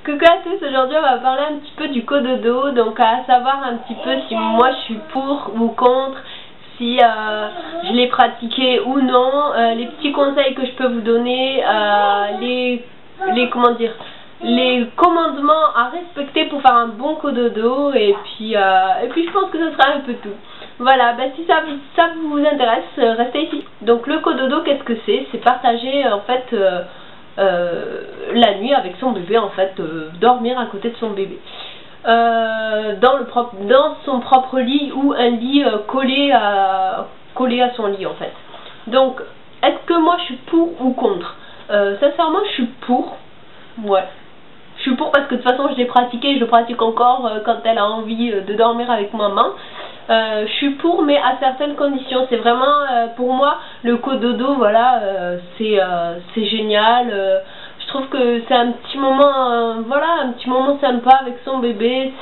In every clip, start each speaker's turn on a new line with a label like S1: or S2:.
S1: Coucou à tous, aujourd'hui on va parler un petit peu du cododo, donc à savoir un petit peu si moi je suis pour ou contre, si je l'ai pratiqué ou non, les petits conseils que je peux vous donner, comment dire, les commandements à respecter pour faire un bon cododo, et puis je pense que ce sera un peu tout. Voilà, si ça vous intéresse, restez ici. Donc le cododo, qu'est-ce que c'est? C'est partager en fait la nuit avec son bébé, en fait, dormir à côté de son bébé. Dans son propre lit ou un lit collé à son lit en fait. Donc, est-ce que moi je suis pour ou contre? Sincèrement, je suis pour. Ouais. Je suis pour parce que de toute façon je l'ai pratiqué, je le pratique encore quand elle a envie de dormir avec maman. Je suis pour, mais à certaines conditions. C'est vraiment pour moi le cododo, voilà, c'est génial. Je trouve que c'est un petit moment, voilà, un petit moment sympa avec son bébé.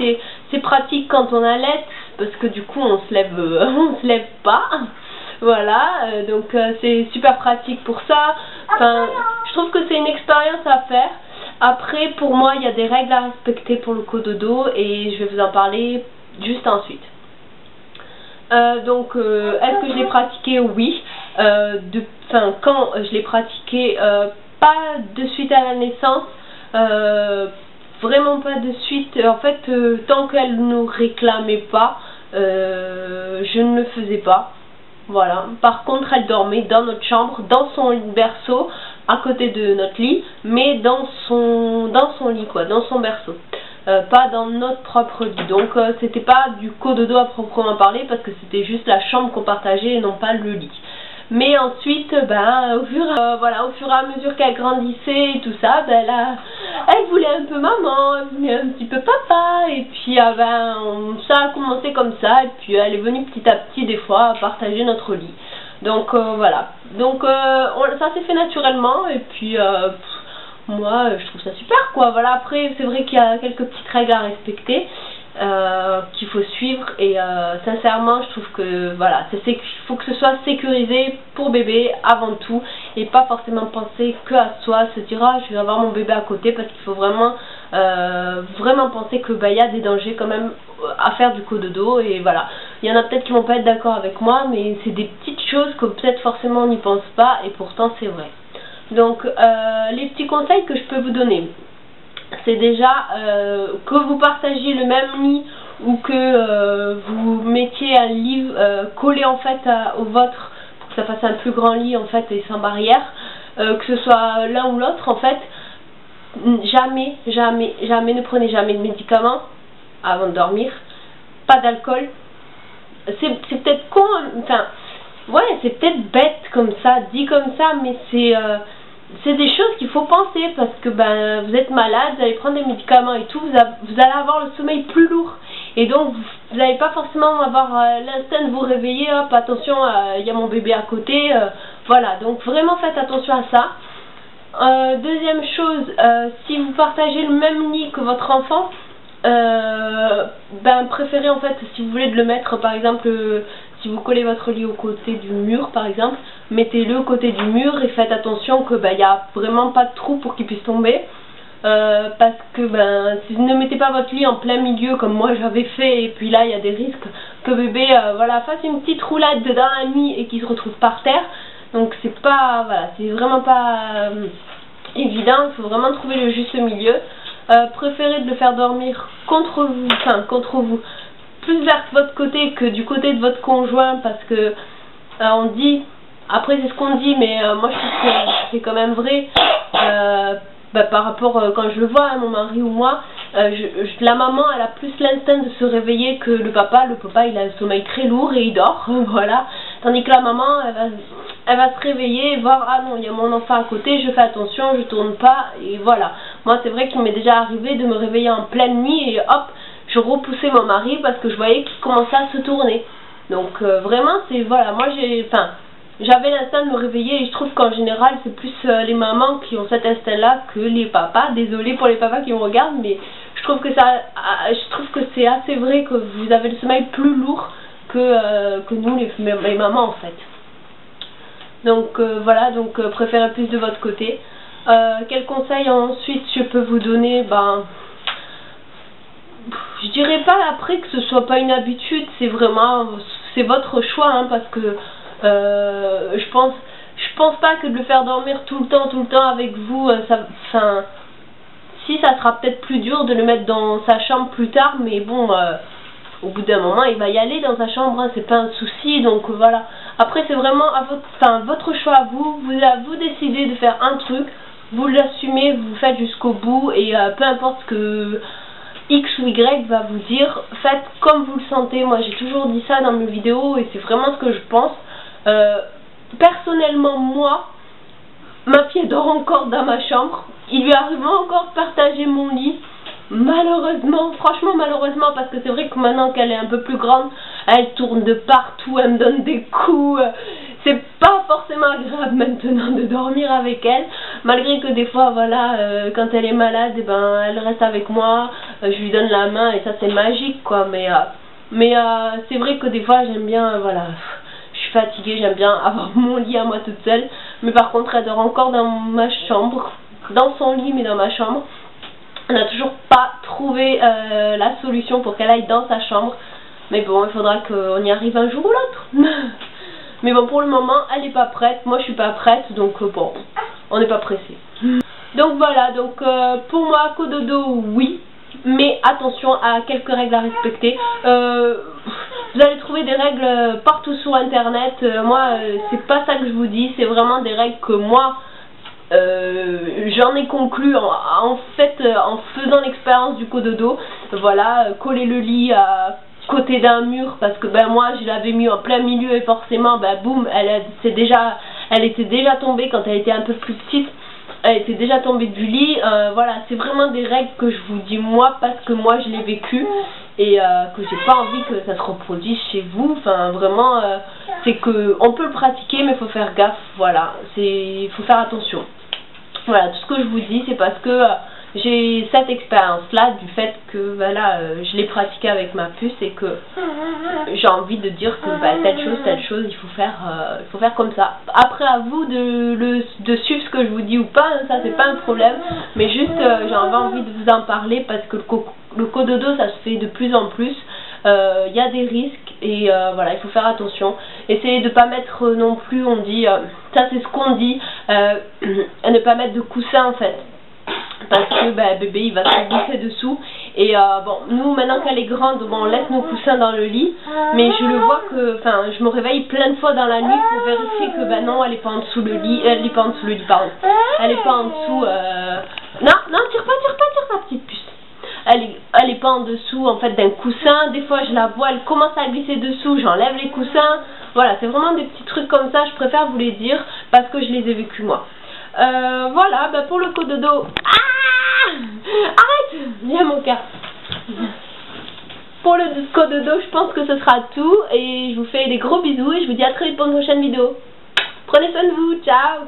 S1: C'est pratique quand on allait, parce que du coup on se lève pas. Voilà, donc c'est super pratique pour ça. Enfin, je trouve que c'est une expérience à faire. Après, pour moi, il y a des règles à respecter pour le cododo et je vais vous en parler juste ensuite. Donc, est-ce que je l'ai pratiqué? Oui. Quand je l'ai pratiqué, pas de suite à la naissance, vraiment pas de suite. En fait, tant qu'elle ne nous réclamait pas, je ne le faisais pas. Voilà. Par contre, elle dormait dans notre chambre, dans son berceau, à côté de notre lit, mais dans son lit, quoi, dans son berceau. Pas dans notre propre lit. Donc c'était pas du cododo à proprement parler parce que c'était juste la chambre qu'on partageait et non pas le lit. Mais ensuite, au fur et à mesure qu'elle grandissait et tout ça, elle voulait un peu maman, elle voulait un petit peu papa, et puis ça a commencé comme ça, et puis elle est venue petit à petit des fois à partager notre lit. Donc voilà. Donc ça s'est fait naturellement, et puis moi je trouve ça super, quoi. Voilà, après c'est vrai qu'il y a quelques petites règles à respecter qu'il faut suivre, et sincèrement je trouve que voilà, il faut que ce soit sécurisé pour bébé avant tout, et pas forcément penser que à soi, se dire ah je vais avoir mon bébé à côté, parce qu'il faut vraiment penser que y a des dangers quand même à faire du cododo. Et voilà, il y en a peut-être qui vont pas être d'accord avec moi, mais c'est des petites choses que peut-être forcément on n'y pense pas, et pourtant c'est vrai. Donc les petits conseils que je peux vous donner, c'est déjà que vous partagiez le même lit, ou que vous mettiez un lit collé en fait au vôtre, pour que ça fasse un plus grand lit en fait et sans barrière, que ce soit l'un ou l'autre en fait. Jamais ne prenez jamais de médicaments avant de dormir, pas d'alcool. C'est peut-être con, enfin ouais, c'est peut-être bête comme ça, dit comme ça, mais c'est des choses qu'il faut penser, parce que vous êtes malade, vous allez prendre des médicaments et tout, vous allez avoir le sommeil plus lourd, et donc vous n'allez pas forcément avoir l'instinct de vous réveiller, hop attention, il y a mon bébé à côté, voilà, donc vraiment faites attention à ça. Deuxième chose, si vous partagez le même lit que votre enfant, préférez en fait, si vous voulez de le mettre par exemple, si vous collez votre lit au côté du mur par exemple, mettez-le au côté du mur, et faites attention que il n'y a vraiment pas de trou pour qu'il puisse tomber, parce que si vous ne mettez pas votre lit en plein milieu comme moi j'avais fait, et puis là il y a des risques que bébé fasse une petite roulade dans la nuit et qu'il se retrouve par terre. Donc c'est pas, voilà, c'est vraiment pas évident, il faut vraiment trouver le juste milieu. Préférez de le faire dormir contre vous, plus vers votre côté que du côté de votre conjoint, parce que on dit, après c'est ce qu'on dit, mais moi je trouve que c'est quand même vrai, par rapport quand je le vois, mon mari ou moi, la maman elle a plus l'instinct de se réveiller que le papa. Le papa il a un sommeil très lourd et il dort, voilà, tandis que la maman elle va se réveiller et voir ah non il y a mon enfant à côté, je fais attention, je tourne pas, et voilà. Moi c'est vrai qu'il m'est déjà arrivé de me réveiller en pleine nuit et hop je repoussais mon mari parce que je voyais qu'il commençait à se tourner. Donc vraiment c'est, voilà, moi j'avais l'instinct de me réveiller, et je trouve qu'en général c'est plus les mamans qui ont cet instinct là que les papas. Désolée pour les papas qui me regardent, mais je trouve que c'est assez vrai que vous avez le sommeil plus lourd que nous les mamans en fait. Donc voilà, donc préférez plus de votre côté. Quel conseil ensuite je peux vous donner? Ben, je dirais pas après que ce soit pas une habitude, c'est vraiment, c'est votre choix, hein, parce que je pense pas que de le faire dormir tout le temps avec vous, enfin, si ça sera peut-être plus dur de le mettre dans sa chambre plus tard, mais bon, au bout d'un moment il va y aller dans sa chambre, hein, c'est pas un souci, donc voilà. Après c'est vraiment à votre choix à vous, vous décidez de faire un truc, vous l'assumez, vous le faites jusqu'au bout, et peu importe ce que X ou Y va vous dire, faites comme vous le sentez. Moi j'ai toujours dit ça dans mes vidéos et c'est vraiment ce que je pense. Personnellement, moi, ma fille dort encore dans ma chambre, il lui arrive encore de partager mon lit, malheureusement, franchement malheureusement, parce que c'est vrai que maintenant qu'elle est un peu plus grande, elle tourne de partout, elle me donne des coups, c'est pas forcément agréable maintenant de dormir avec elle, malgré que des fois, voilà, quand elle est malade, eh ben, elle reste avec moi, je lui donne la main et ça c'est magique, quoi, mais c'est vrai que des fois j'aime bien, voilà, je suis fatiguée, j'aime bien avoir mon lit à moi toute seule, mais par contre elle dort encore dans ma chambre, dans son lit mais dans ma chambre. On n'a toujours pas trouvé la solution pour qu'elle aille dans sa chambre, mais bon, il faudra qu'on y arrive un jour ou l'autre. Mais bon, pour le moment elle n'est pas prête, moi je suis pas prête, donc bon, on n'est pas pressé. Donc voilà, donc pour moi cododo oui, mais attention à quelques règles à respecter. Vous allez trouver des règles partout sur internet, moi c'est pas ça que je vous dis, c'est vraiment des règles que moi j'en ai conclu en faisant l'expérience du cododo. Voilà, coller le lit à côté d'un mur, parce que ben moi je l'avais mis en plein milieu et forcément ben boum, elle était déjà tombée quand elle était un peu plus petite. Elle était déjà tombée du lit, voilà, c'est vraiment des règles que je vous dis moi, parce que moi je l'ai vécu, et que j'ai pas envie que ça se reproduise chez vous, enfin vraiment, c'est que on peut le pratiquer, mais il faut faire gaffe, voilà, il faut faire attention. Voilà, tout ce que je vous dis, c'est parce que j'ai cette expérience-là, du fait que voilà, je l'ai pratiqué avec ma puce, et que j'ai envie de dire que bah, telle chose, il faut faire comme ça. Après, à vous de suivre ce que je vous dis ou pas, hein, ça c'est pas un problème, mais juste j'avais envie de vous en parler parce que le cododo ça se fait de plus en plus. Il y a des risques et voilà, il faut faire attention. Essayez de pas mettre non plus, on dit, ça c'est ce qu'on dit, à ne pas mettre de coussin en fait, parce que bah, bébé il va se glisser dessous, et bon, nous maintenant qu'elle est grande, bon, on laisse nos coussins dans le lit, mais je le vois que, enfin, je me réveille plein de fois dans la nuit pour vérifier que bah non, elle est pas en dessous le lit, elle est pas en dessous le lit, pardon, elle est pas en dessous, non, tire pas petite puce. Elle est pas en dessous en fait d'un coussin. Des fois je la vois, elle commence à glisser dessous, j'enlève les coussins. Voilà, c'est vraiment des petits trucs comme ça, je préfère vous les dire parce que je les ai vécus moi. Voilà, bah pour le cododo. Ah, arrête, viens mon cœur. Pour le cododo, je pense que ce sera tout, et je vous fais des gros bisous et je vous dis à très vite pour une prochaine vidéo. Prenez soin de vous, ciao.